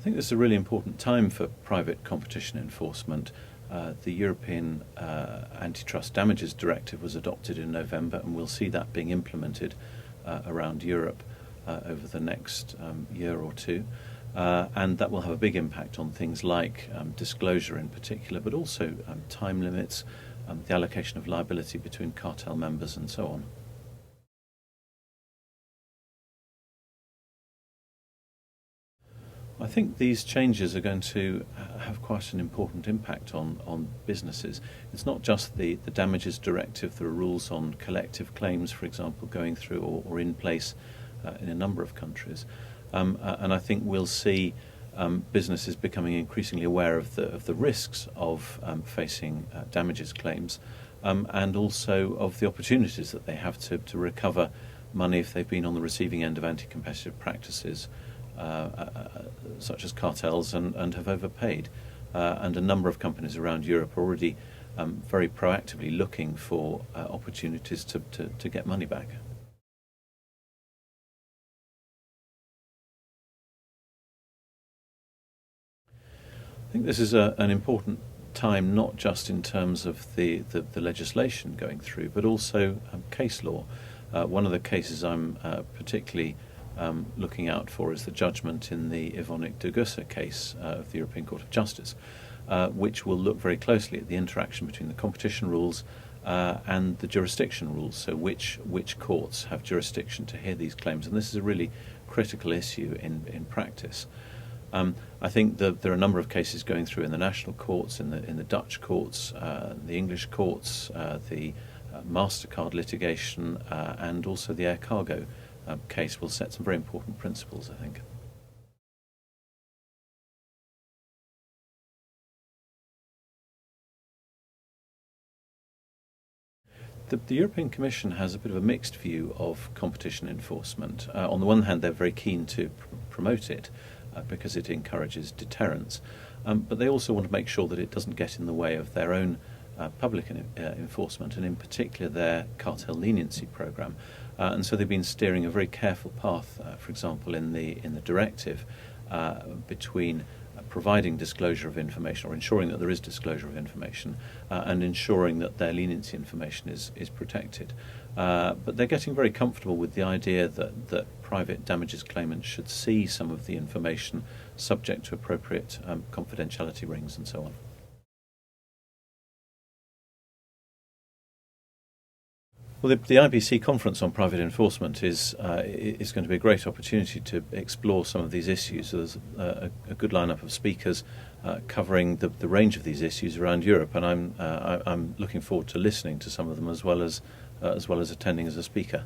think this is a really important time for private competition enforcement. The European Antitrust Damages Directive was adopted in November, and we'll see that being implemented around Europe over the next year or two. And that will have a big impact on things like disclosure in particular, but also time limits, the allocation of liability between cartel members and so on. I think these changes are going to have quite an important impact on businesses. It's not just the damages directive. There are rules on collective claims, for example, going through or in place in a number of countries. And I think we'll see businesses becoming increasingly aware of the risks of facing damages claims, and also of the opportunities that they have to recover money if they've been on the receiving end of anti-competitive practices, such as cartels, and have overpaid. And a number of companies around Europe are already very proactively looking for opportunities to get money back. I think this is an important time, not just in terms of the legislation going through, but also case law. One of the cases I'm particularly looking out for is the judgment in the Evonik Degussa case of the European Court of Justice, which will look very closely at the interaction between the competition rules and the jurisdiction rules, so which courts have jurisdiction to hear these claims. And this is a really critical issue in practice. I think that there are a number of cases going through in the national courts, in the Dutch courts, the English courts, the MasterCard litigation, and also the air cargo case will set some very important principles, I think. The European Commission has a bit of a mixed view of competition enforcement. On the one hand, they're very keen to promote it because it encourages deterrence, but they also want to make sure that it doesn't get in the way of their own public enforcement, and in particular their cartel leniency programme. And so they've been steering a very careful path, for example, in the directive, between providing disclosure of information, or ensuring that there is disclosure of information, and ensuring that their leniency information is protected. But they're getting very comfortable with the idea that private damages claimants should see some of the information subject to appropriate confidentiality rings and so on. Well, the IBC conference on private enforcement is going to be a great opportunity to explore some of these issues. So there's a good lineup of speakers covering the range of these issues around Europe, and I'm looking forward to listening to some of them as well as attending as a speaker.